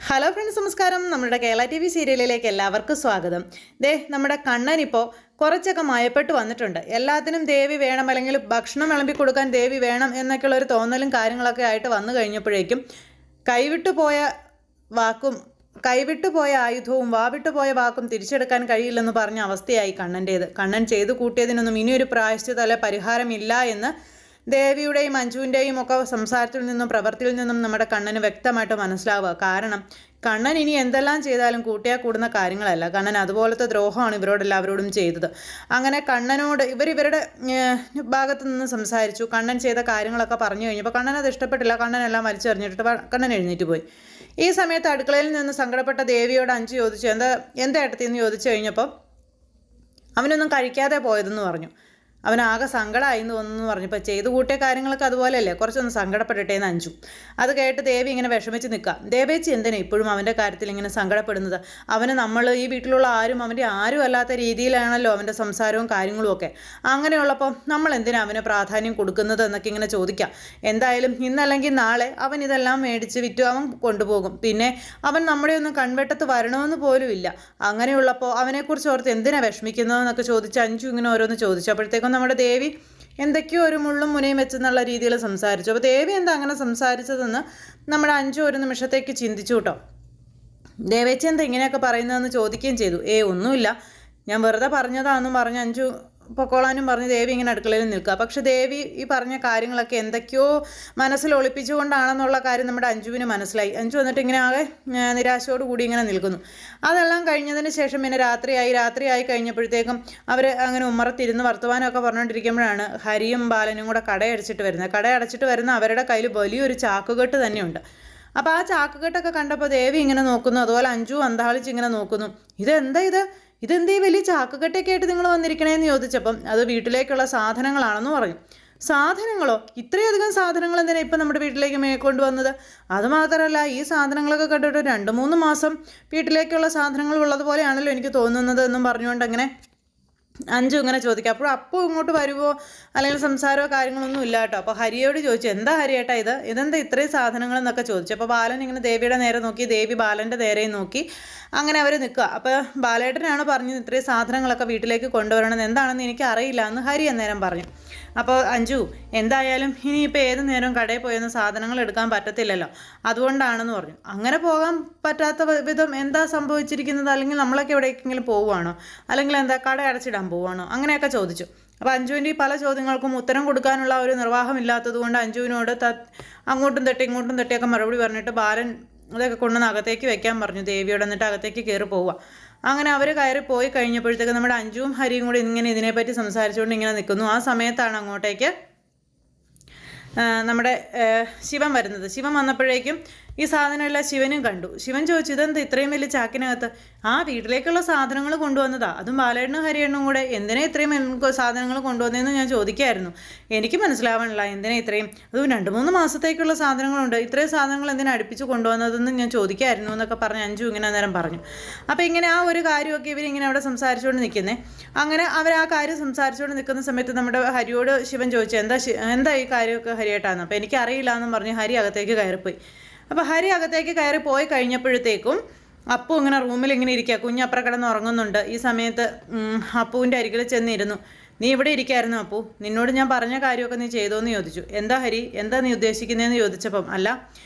Hello friends, നമസ്കാരം. നമ്മുടെ Kerala TV സീരിയലിലേക്ക് എല്ലാവർക്കും സ്വാഗതം. നമ്മുടെ കണ്ണൻ ഇപ്പോൾ കുറച്ചൊക്കെ മയപ്പെട്ട് വന്നിട്ടുണ്ട്. എല്ലാത്തിനും ദേവി വേണം, അല്ലെങ്കിൽ ഭക്ഷണം വിളമ്പി കൊടുക്കാൻ ദേവി വേണം എന്നൊക്കെയുള്ള ഒരു തോന്നലും കാര്യങ്ങളൊക്കെ ആയിട്ട് വന്നു കഴിഞ്ഞപ്പോഴേക്കും കൈവിട്ടുപോയ ആയുധവും വാവിട്ടുപോയ വാക്കും തിരിച്ചെടുക്കാൻ കഴിയില്ലെന്ന് പറഞ്ഞ അവസ്ഥയായി കണ്ണൻ്റേത്. കണ്ണൻ ചെയ്തു കൂട്ടിയതിനൊന്നും ഇനിയൊരു പ്രായശ്ചിത്തല പരിഹാരമില്ല എന്ന് ദേവിയുടെയും അഞ്ജുവിൻ്റെയും ഒക്കെ സംസാരത്തിൽ നിന്നും പ്രവൃത്തിയിൽ നിന്നും നമ്മുടെ കണ്ണന് വ്യക്തമായിട്ട് മനസ്സിലാവുക. കാരണം കണ്ണൻ ഇനി എന്തെല്ലാം ചെയ്താലും കൂട്ടിയാൽ കൂടുന്ന കാര്യങ്ങളല്ല. കണ്ണൻ അതുപോലത്തെ ദ്രോഹമാണ് ഇവരോടെല്ലാവരോടും ചെയ്തത്. അങ്ങനെ കണ്ണനോട് ഇവരുടെ ഭാഗത്ത് നിന്ന് സംസാരിച്ചു. കണ്ണൻ ചെയ്ത കാര്യങ്ങളൊക്കെ പറഞ്ഞു കഴിഞ്ഞപ്പോൾ കണ്ണൻ അത് ഇഷ്ടപ്പെട്ടില്ല. കണ്ണനെല്ലാം വലിച്ചെറിഞ്ഞിട്ട് കണ്ണൻ എഴുന്നേറ്റ് പോയി. ഈ സമയത്ത് അടുക്കളയിൽ നിന്ന് സങ്കടപ്പെട്ട ദേവിയോട് അഞ്ജു ചോദിച്ചു, എന്താ ഏട്ടത്തിന്ന് ചോദിച്ചു കഴിഞ്ഞപ്പോൾ അവനൊന്നും കഴിക്കാതെ പോയതെന്ന് പറഞ്ഞു. അവനാകെ സങ്കടമായി എന്ന് തോന്നുന്നു പറഞ്ഞപ്പോൾ ചെയ്തു കൂട്ടിയ കാര്യങ്ങളൊക്കെ അതുപോലെയല്ലേ, കുറച്ചൊന്ന് സങ്കടപ്പെടട്ടേന്ന് അഞ്ജു. അത് കേട്ട് ദേവി ഇങ്ങനെ വിഷമിച്ച് നിൽക്കുക. ദേവേച്ചി എന്തിനാ ഇപ്പോഴും അവൻ്റെ കാര്യത്തിൽ ഇങ്ങനെ സങ്കടപ്പെടുന്നത്? അവന് നമ്മൾ ഈ വീട്ടിലുള്ള അവൻ്റെ ആരും അല്ലാത്ത രീതിയിലാണല്ലോ അവൻ്റെ സംസാരവും കാര്യങ്ങളും ഒക്കെ. അങ്ങനെയുള്ളപ്പോൾ നമ്മൾ എന്തിനാ അവന് പ്രാധാന്യം കൊടുക്കുന്നത് എന്നൊക്കെ ഇങ്ങനെ ചോദിക്കാം. എന്തായാലും ഇന്നല്ലെങ്കിൽ നാളെ അവൻ ഇതെല്ലാം മേടിച്ച് വിറ്റു അവൻ കൊണ്ടുപോകും. പിന്നെ അവൻ നമ്മുടെ ഒന്നും കൺവെട്ടത്ത് വരണമെന്ന് പോലും ഇല്ല. അങ്ങനെയുള്ളപ്പോൾ അവനെക്കുറിച്ച് ഓർത്ത് എന്തിനാ വിഷമിക്കുന്നതെന്നൊക്കെ ചോദിച്ച് അഞ്ജു ഇങ്ങനെ ഓരോന്ന് ചോദിച്ചു. അപ്പോഴത്തേക്കും നമ്മുടെ ദേവി എന്തൊക്കെയോ ഒരു മുള്ളും മുനയും വെച്ചെന്നുള്ള രീതിയിൽ സംസാരിച്ചു. അപ്പോൾ ദേവി എന്താ അങ്ങനെ സംസാരിച്ചതെന്ന് നമ്മുടെ അഞ്ജു ഒരു നിമിഷത്തേക്ക് ചിന്തിച്ചു കേട്ടോ. ദേവേച്ചി എന്താ ഇങ്ങനെയൊക്കെ പറയുന്നതെന്ന് ചോദിക്കുകയും ചെയ്തു. ഒന്നുമില്ല, ഞാൻ വെറുതെ പറഞ്ഞതാണെന്നും പറഞ്ഞ് അഞ്ജു പൊക്കോളാനും പറഞ്ഞ് ദേവി ഇങ്ങനെ അടുക്കളയിൽ നിൽക്കുക. പക്ഷെ ദേവി ഈ പറഞ്ഞ കാര്യങ്ങളൊക്കെ എന്തൊക്കെയോ മനസ്സിൽ ഒളിപ്പിച്ചുകൊണ്ടാണെന്നുള്ള കാര്യം നമ്മുടെ അഞ്ജുവിന് മനസ്സിലായി. അഞ്ജു വന്നിട്ട് ഇങ്ങനെ ആകെ നിരാശയോടുകൂടി ഇങ്ങനെ നിൽക്കുന്നു. അതെല്ലാം കഴിഞ്ഞതിന് ശേഷം പിന്നെ രാത്രിയായി കഴിഞ്ഞപ്പോഴത്തേക്കും അവർ അങ്ങനെ ഉമ്മറത്തിരുന്ന് വർത്തമാനമൊക്കെ പറഞ്ഞുകൊണ്ടിരിക്കുമ്പോഴാണ് ഹരിയും ബാലനും കൂടെ കടയടച്ചിട്ട് വരുന്ന അവരുടെ കയ്യിൽ വലിയൊരു ചാക്കുകെട്ട് തന്നെയുണ്ട്. അപ്പോൾ ആ ചാക്കുകെട്ടൊക്കെ കണ്ടപ്പോൾ ദേവി ഇങ്ങനെ നോക്കുന്നു, അതുപോലെ അഞ്ജു അന്താളിച്ച് ഇങ്ങനെ നോക്കുന്നു. ഇതെന്തേ വലിയ ചാക്കുകെട്ടൊക്കെ ആയിട്ട് നിങ്ങൾ വന്നിരിക്കണേന്ന് ചോദിച്ചപ്പം അത് വീട്ടിലേക്കുള്ള സാധനങ്ങളാണെന്ന് പറഞ്ഞു. സാധനങ്ങളോ? ഇത്രയധികം സാധനങ്ങൾ എന്തിനാ ഇപ്പം നമ്മുടെ വീട്ടിലേക്ക് കൊണ്ടുവന്നത്? അതുമാത്രമല്ല, ഈ സാധനങ്ങളൊക്കെ കണ്ടിട്ട് 2-3 മാസം വീട്ടിലേക്കുള്ള സാധനങ്ങൾ ഉള്ളതുപോലെയാണല്ലോ എനിക്ക് തോന്നുന്നത് എന്നും പറഞ്ഞുകൊണ്ട് അങ്ങനെ അഞ്ജു ഇങ്ങനെ ചോദിക്കുക. അപ്പോൾ ഇങ്ങോട്ട് വരുമോ അല്ലെങ്കിൽ സംസാരമോ കാര്യങ്ങളൊന്നും ഇല്ല കേട്ടോ. അപ്പോൾ ഹരിയോട് ചോദിച്ചു, എന്താ ഹരിയേട്ടാ ഇതെന്താ ഇത്രയും സാധനങ്ങൾ എന്നൊക്കെ ചോദിച്ചു. അപ്പോൾ ബാലൻ ഇങ്ങനെ ദേവിയുടെ നേരെ നോക്കി, ദേവി ബാലൻ്റെ നേരെയും നോക്കി. അങ്ങനെ അവർ നിൽക്കുക. അപ്പോൾ ബാലേട്ടനാണ് പറഞ്ഞത് ഇത്രയും സാധനങ്ങളൊക്കെ വീട്ടിലേക്ക് കൊണ്ടുവരണമെന്ന്. എന്താണെന്ന് എനിക്ക് അറിയില്ല എന്ന് ഹരി അന്നേരം പറഞ്ഞു. അപ്പോൾ അഞ്ജു, എന്തായാലും ഇനിയിപ്പോൾ ഏത് നേരവും കടയിൽ പോയെന്ന് സാധനങ്ങൾ എടുക്കാൻ പറ്റത്തില്ലല്ലോ, അതുകൊണ്ടാണെന്ന് പറഞ്ഞു. അങ്ങനെ പോകാൻ പറ്റാത്ത വിധം എന്താ സംഭവിച്ചിരിക്കുന്നത്? അല്ലെങ്കിൽ നമ്മളൊക്കെ എവിടേക്കെങ്കിലും പോവുകയാണോ, അല്ലെങ്കിൽ എന്താ കട അടച്ചിടാൻ പോവുകയാണോ, അങ്ങനെയൊക്കെ ചോദിച്ചു. അപ്പോൾ അഞ്ജുവിൻ്റെ ഈ പല ചോദ്യങ്ങൾക്കും ഉത്തരം കൊടുക്കാനുള്ള ഒരു നിർവാഹമില്ലാത്തത് കൊണ്ട് അഞ്ജുവിനോട് അങ്ങോട്ടും തട്ടിയൊക്കെ മറുപടി പറഞ്ഞിട്ട് ബാലൻ അതൊക്കെ കൊണ്ടുവന്ന് അകത്തേക്ക് വെക്കാൻ പറഞ്ഞു ദേവിയോട്. എന്നിട്ട് അകത്തേക്ക് കയറി പോവുക. അങ്ങനെ അവർ കയറി പോയി കഴിഞ്ഞപ്പോഴത്തേക്ക് നമ്മുടെ അഞ്ജുവും ഹരിയും കൂടി ഇങ്ങനെ ഇതിനെപ്പറ്റി സംസാരിച്ചുകൊണ്ട് ഇങ്ങനെ നിൽക്കുന്നു. ആ സമയത്താണ് അങ്ങോട്ടേക്ക് നമ്മുടെ ശിവൻ വരുന്നത്. ശിവൻ വന്നപ്പോഴേക്കും ഈ സാധനമെല്ലാം ശിവനും കണ്ടു. ശിവൻ ചോദിച്ചു, ഇതെന്താ ഇത്രയും വലിയ ചാക്കിനകത്ത്? വീട്ടിലേക്കുള്ള സാധനങ്ങൾ കൊണ്ടുവന്നതാ, അതും ബാലേണ്ണും ഹരിയണ്ണും കൂടെ. എന്തിനാ ഇത്രയും സാധനങ്ങൾ കൊണ്ടുവന്നതെന്ന് ഞാൻ ചോദിക്കായിരുന്നു. എനിക്ക് മനസ്സിലാവണില്ല എന്തിനാ ഇത്രയും, അതും 2-3 മാസത്തേക്കുള്ള സാധനങ്ങളുണ്ട്, ഇത്രയും സാധനങ്ങൾ എന്തിനാ അടുപ്പിച്ച് കൊണ്ടുവന്നതെന്ന് ഞാൻ ചോദിക്കായിരുന്നു എന്നൊക്കെ പറഞ്ഞ് അഞ്ജു ഇങ്ങനെ അന്നേരം പറഞ്ഞു. അപ്പോൾ ഇങ്ങനെ ആ ഒരു കാര്യമൊക്കെ ഇവരിങ്ങനെ അവിടെ സംസാരിച്ചുകൊണ്ട് നിൽക്കുന്നേ. അങ്ങനെ അവർ ആ കാര്യം സംസാരിച്ചുകൊണ്ട് നിൽക്കുന്ന സമയത്ത് നമ്മുടെ ഹരിയോട് ശിവൻ ചോദിച്ചു, എന്താ ഈ കാര്യമൊക്കെ ഹരിയേട്ടാന്ന്. അപ്പോൾ എനിക്കറിയില്ല എന്നും പറഞ്ഞ് ഹരി അകത്തേക്ക് കയറിപ്പോയി. അപ്പോൾ ഹരി അകത്തേക്ക് കയറി പോയി കഴിഞ്ഞപ്പോഴത്തേക്കും അപ്പു ഇങ്ങനെ റൂമിൽ ഇങ്ങനെ ഇരിക്കുക. കുഞ്ഞപ്പുറ കിടന്ന് ഉറങ്ങുന്നുണ്ട്. ഈ സമയത്ത് അപ്പുവിൻ്റെ അരികിൽ ചെന്നിരുന്നു. നീ ഇവിടെ ഇരിക്കായിരുന്നു അപ്പു, നിന്നോട് ഞാൻ പറഞ്ഞ കാര്യമൊക്കെ നീ ചെയ്തോന്ന് ചോദിച്ചു. എന്താ ഹരി, എന്താ നീ ഉദ്ദേശിക്കുന്നതെന്ന് ചോദിച്ചപ്പം, അല്ല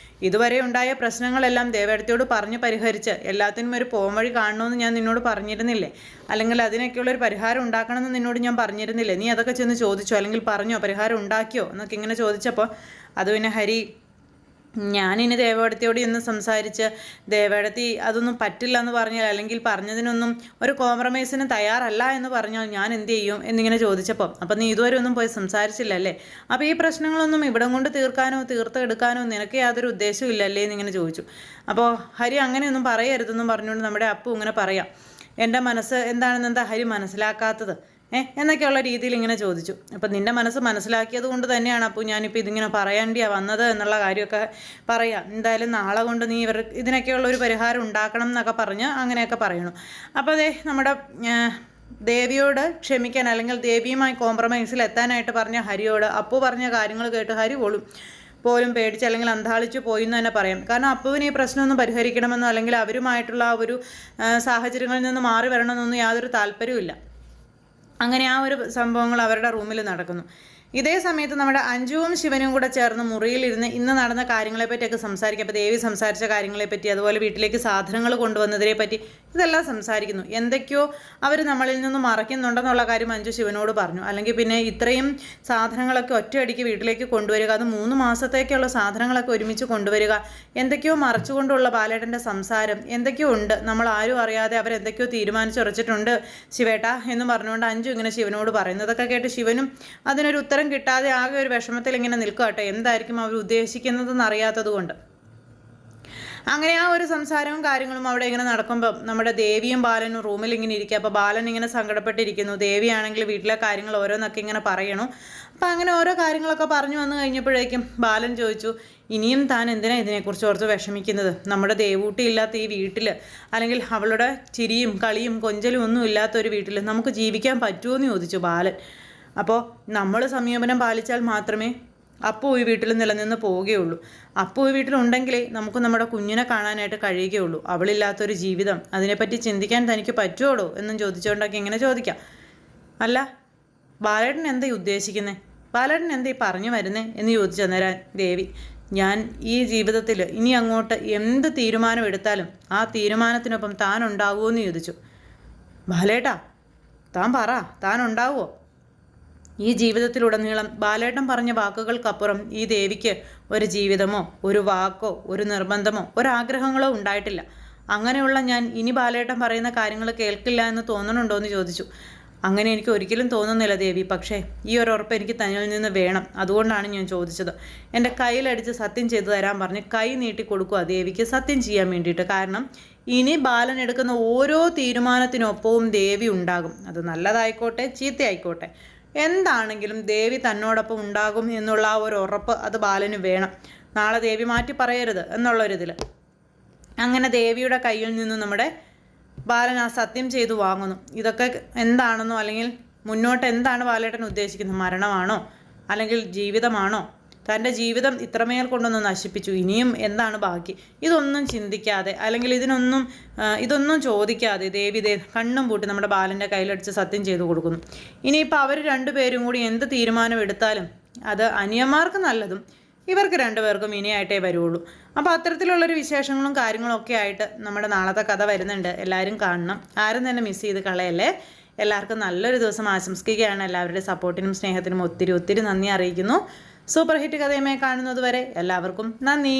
ഇതുവരെ ഉണ്ടായ പ്രശ്നങ്ങളെല്ലാം ദേവേടത്തിയോട് പറഞ്ഞ് പരിഹരിച്ച് എല്ലാത്തിനും ഒരു പോംവഴി കാണണമെന്ന് ഞാൻ നിന്നോട് പറഞ്ഞിരുന്നില്ലേ, അല്ലെങ്കിൽ അതിനൊക്കെയുള്ളൊരു പരിഹാരം ഉണ്ടാക്കണമെന്ന് നിന്നോട് ഞാൻ പറഞ്ഞിരുന്നില്ലേ, നീ അതൊക്കെ ചെന്ന് ചോദിച്ചോ അല്ലെങ്കിൽ പറഞ്ഞോ, പരിഹാരം ഉണ്ടാക്കിയോ എന്നൊക്കെ ഇങ്ങനെ ചോദിച്ചപ്പോൾ അത് പിന്നെ ഹരി, ഞാനിനി ദേവേടത്തിയോട് ഇന്ന് സംസാരിച്ച് ദേവേടത്തി അതൊന്നും പറ്റില്ല എന്ന് പറഞ്ഞാൽ, അല്ലെങ്കിൽ പറഞ്ഞതിനൊന്നും ഒരു കോംപ്രമൈസിന് തയ്യാറല്ല എന്ന് പറഞ്ഞാൽ ഞാൻ എന്ത് ചെയ്യും എന്നിങ്ങനെ ചോദിച്ചപ്പോൾ, അപ്പം നീ ഇതുവരെ ഒന്നും പോയി സംസാരിച്ചില്ലല്ലേ, അപ്പോൾ ഈ പ്രശ്നങ്ങളൊന്നും ഇവിടം കൊണ്ട് തീർത്തെടുക്കാനോ നിനക്ക് യാതൊരു ഉദ്ദേശവും ഇല്ലല്ലേ എന്നിങ്ങനെ ചോദിച്ചു. അപ്പോൾ ഹരി അങ്ങനെയൊന്നും പറയരുതെന്നും പറഞ്ഞുകൊണ്ട് നമ്മുടെ അപ്പു ഇങ്ങനെ പറയാം, എൻ്റെ മനസ്സ് എന്താണെന്ന് ഹരി മനസ്സിലാക്കാത്തത് എന്നൊക്കെയുള്ള രീതിയിൽ ഇങ്ങനെ ചോദിച്ചു. അപ്പം നിൻ്റെ മനസ്സ് മനസ്സിലാക്കിയത് കൊണ്ട് തന്നെയാണ് അപ്പോൾ ഞാനിപ്പോൾ ഇതിങ്ങനെ പറയേണ്ടിയാണ് വന്നത് എന്നുള്ള കാര്യമൊക്കെ പറയാം. എന്തായാലും നാളെ കൊണ്ട് നീ ഇതിനൊക്കെയുള്ള ഒരു പരിഹാരം ഉണ്ടാക്കണം എന്നൊക്കെ പറഞ്ഞ് അങ്ങനെയൊക്കെ പറയണം. അപ്പോൾ നമ്മുടെ ദേവിയോട് ക്ഷമിക്കാൻ അല്ലെങ്കിൽ ദേവിയുമായി കോംപ്രമൈസിൽ എത്താനായിട്ട് പറഞ്ഞ ഹരിയോട് അപ്പു പറഞ്ഞ കാര്യങ്ങൾ കേട്ട് ഹരി പോലും പേടിച്ച് അല്ലെങ്കിൽ അന്ധാളിച്ചു പോയി എന്ന് തന്നെ പറയാം. കാരണം അപ്പുവിന് ഈ പ്രശ്നമൊന്നും പരിഹരിക്കണമെന്നോ അല്ലെങ്കിൽ അവരുമായിട്ടുള്ള ആ ഒരു സാഹചര്യങ്ങളിൽ നിന്ന് മാറി വരണമെന്നൊന്നും യാതൊരു താല്പര്യവുമില്ല. അങ്ങനെ ആ ഒരു സംഭവങ്ങൾ അവരുടെ റൂമിൽ നടക്കുന്നു. ഇതേ സമയത്ത് നമ്മുടെ അഞ്ജുവും ശിവനും കൂടെ ചേർന്ന് മുറിയിലിരുന്ന് ഇന്ന് നടന്ന കാര്യങ്ങളെപ്പറ്റിയൊക്കെ സംസാരിക്കും. അപ്പോൾ ദേവി സംസാരിച്ച കാര്യങ്ങളെപ്പറ്റി, അതുപോലെ വീട്ടിലേക്ക് സാധനങ്ങൾ കൊണ്ടുവന്നതിനെ പറ്റി ഇതെല്ലാം സംസാരിക്കുന്നു. എന്തൊക്കെയോ അവർ നമ്മളിൽ നിന്ന് മറയ്ക്കുന്നുണ്ടെന്നുള്ള കാര്യം അഞ്ജു ശിവനോട് പറഞ്ഞു. അല്ലെങ്കിൽ പിന്നെ ഇത്രയും സാധനങ്ങളൊക്കെ ഒറ്റയടിക്ക് വീട്ടിലേക്ക് കൊണ്ടുവരിക, അത് 3 മാസത്തേക്കുള്ള സാധനങ്ങളൊക്കെ ഒരുമിച്ച് കൊണ്ടുവരിക, എന്തൊക്കെയോ മറച്ചുകൊണ്ടുള്ള ബാലേട്ടൻ്റെ സംസാരം, എന്തൊക്കെയോ ഉണ്ട്, നമ്മൾ ആരും അറിയാതെ അവരെന്തൊക്കെയോ തീരുമാനിച്ചുറച്ചിട്ടുണ്ട് ശിവേട്ട എന്ന് പറഞ്ഞുകൊണ്ട് അഞ്ജു ഇങ്ങനെ ശിവനോട് പറയുന്നതൊക്കെ കേട്ട് ശിവനും അതിനൊരു ഉത്തരം കിട്ടാതെ ആകെ ഒരു വിഷമത്തിൽ ഇങ്ങനെ നിൽക്കട്ടെ, എന്തായിരിക്കും അവർ ഉദ്ദേശിക്കുന്നതെന്ന് അറിയാത്തത് കൊണ്ട്. അങ്ങനെ ആ ഒരു സംസാരവും കാര്യങ്ങളും അവിടെ ഇങ്ങനെ നടക്കുമ്പോൾ നമ്മുടെ ദേവിയും ബാലനും റൂമിൽ ഇങ്ങനെ ഇരിക്കുക. അപ്പോൾ ബാലൻ ഇങ്ങനെ സങ്കടപ്പെട്ടിരിക്കുന്നു, ദേവിയാണെങ്കിൽ വീട്ടിലെ കാര്യങ്ങൾ ഓരോന്നൊക്കെ ഇങ്ങനെ പറയണു. അപ്പോൾ അങ്ങനെ ഓരോ കാര്യങ്ങളൊക്കെ പറഞ്ഞു വന്നു കഴിഞ്ഞപ്പോഴേക്കും ബാലൻ ചോദിച്ചു, ഇനിയും താൻ എന്തിനാ ഇതിനെക്കുറിച്ച് ഓർത്ത് വിഷമിക്കുന്നത്? നമ്മുടെ ദേവൂട്ടി ഇല്ലാത്ത ഈ വീട്ടിൽ, അല്ലെങ്കിൽ അവളുടെ ചിരിയും കളിയും കൊഞ്ചലും ഒന്നും ഇല്ലാത്തൊരു വീട്ടിൽ നമുക്ക് ജീവിക്കാൻ പറ്റുമോ എന്ന് ചോദിച്ചു ബാലൻ. അപ്പോൾ നമ്മൾ സംയമനം പാലിച്ചാൽ മാത്രമേ അപ്പു ഈ വീട്ടിൽ നിലനിന്ന് പോവുകയുള്ളൂ. അപ്പു ഈ വീട്ടിലുണ്ടെങ്കിലേ നമുക്ക് നമ്മുടെ കുഞ്ഞിനെ കാണാനായിട്ട് കഴിയുകയുള്ളൂ. അവളില്ലാത്തൊരു ജീവിതം, അതിനെപ്പറ്റി ചിന്തിക്കാൻ തനിക്ക് പറ്റുമോടോ എന്നും ചോദിച്ചുകൊണ്ടൊക്കെ ഇങ്ങനെ ചോദിക്കാം. അല്ല, ബാലേട്ടൻ എന്താ ഉദ്ദേശിക്കുന്നത്? ബാലേട്ടൻ എന്താ ഈ പറഞ്ഞു വരുന്നേ എന്ന് ചോദിച്ചു തന്നേരാൻ ദേവി. ഞാൻ ഈ ജീവിതത്തിൽ ഇനി അങ്ങോട്ട് എന്ത് തീരുമാനം എടുത്താലും ആ തീരുമാനത്തിനൊപ്പം താൻ ഉണ്ടാവുമോ എന്ന് ചോദിച്ചു. ബാലേട്ടാ, താൻ പറ, താൻ ഉണ്ടാവുമോ? ഈ ജീവിതത്തിലുടനീളം ബാലേട്ടൻ പറഞ്ഞ വാക്കുകൾക്കപ്പുറം ഈ ദേവിക്ക് ഒരു ജീവിതമോ ഒരു വാക്കോ ഒരു നിർബന്ധമോ ഒരാഗ്രഹങ്ങളോ ഉണ്ടായിട്ടില്ല. അങ്ങനെയുള്ള ഞാൻ ഇനി ബാലേട്ടൻ പറയുന്ന കാര്യങ്ങൾ കേൾക്കില്ല എന്ന് തോന്നണുണ്ടോ എന്ന് ചോദിച്ചു. അങ്ങനെ എനിക്ക് ഒരിക്കലും തോന്നുന്നില്ല ദേവി, പക്ഷേ ഈ ഒരു ഉറപ്പ് എനിക്ക് തന്നിൽ നിന്ന് വേണം, അതുകൊണ്ടാണ് ഞാൻ ചോദിച്ചത്. എൻ്റെ കയ്യിലടിച്ച് സത്യം ചെയ്തു തരാൻ പറഞ്ഞ് കൈ നീട്ടി കൊടുക്കുക ദേവിക്ക് സത്യം ചെയ്യാൻ വേണ്ടിയിട്ട്. കാരണം ഇനി ബാലൻ എടുക്കുന്ന ഓരോ തീരുമാനത്തിനൊപ്പവും ദേവി ഉണ്ടാകും. അത് നല്ലതായിക്കോട്ടെ ചീത്തയായിക്കോട്ടെ, എന്താണെങ്കിലും ദേവി തന്നോടൊപ്പം ഉണ്ടാകും എന്നുള്ള ആ ഒരു ഉറപ്പ് അത് ബാലന് വേണം. നാളെ ദേവി മാറ്റി പറയരുത് എന്നുള്ളൊരിതിൽ അങ്ങനെ ദേവിയുടെ കയ്യിൽ നിന്ന് നമ്മുടെ ബാലൻ ആ സത്യം ചെയ്തു വാങ്ങുന്നു. ഇതൊക്കെ എന്താണെന്നോ അല്ലെങ്കിൽ മുന്നോട്ട് എന്താണ് ബാലേട്ടൻ ഉദ്ദേശിക്കുന്നത്? മരണമാണോ അല്ലെങ്കിൽ ജീവിതമാണോ? തൻ്റെ ജീവിതം ഇത്രമേൽ കൊണ്ടൊന്ന് നശിപ്പിച്ചു, ഇനിയും എന്താണ് ബാക്കി? ഇതൊന്നും ചിന്തിക്കാതെ അല്ലെങ്കിൽ ഇതൊന്നും ചോദിക്കാതെ ദേവി കണ്ണും പൂട്ടി നമ്മുടെ ബാലൻ്റെ കയ്യിലടിച്ച് സത്യം ചെയ്തു കൊടുക്കുന്നു. ഇനിയിപ്പോൾ അവർ രണ്ടുപേരും കൂടി എന്ത് തീരുമാനം എടുത്താലും അത് അനിയന്മാർക്ക് നല്ലതും ഇവർക്ക് രണ്ടുപേർക്കും ഇനിയായിട്ടേ വരുള്ളൂ. അപ്പോൾ അത്തരത്തിലുള്ളൊരു വിശേഷങ്ങളും കാര്യങ്ങളും ഒക്കെ ആയിട്ട് നമ്മുടെ നാളത്തെ കഥ വരുന്നുണ്ട്. എല്ലാവരും കാണണം, ആരും തന്നെ മിസ് ചെയ്ത് കളയല്ലേ. എല്ലാവർക്കും നല്ലൊരു ദിവസം ആശംസിക്കുകയാണ്. എല്ലാവരുടെ സപ്പോർട്ടിനും സ്നേഹത്തിനും ഒത്തിരി ഒത്തിരി നന്ദി അറിയിക്കുന്നു. സൂപ്പർ ഹിറ്റ് കഥയുമായി കാണുന്നത് വരെ എല്ലാവർക്കും നന്ദി.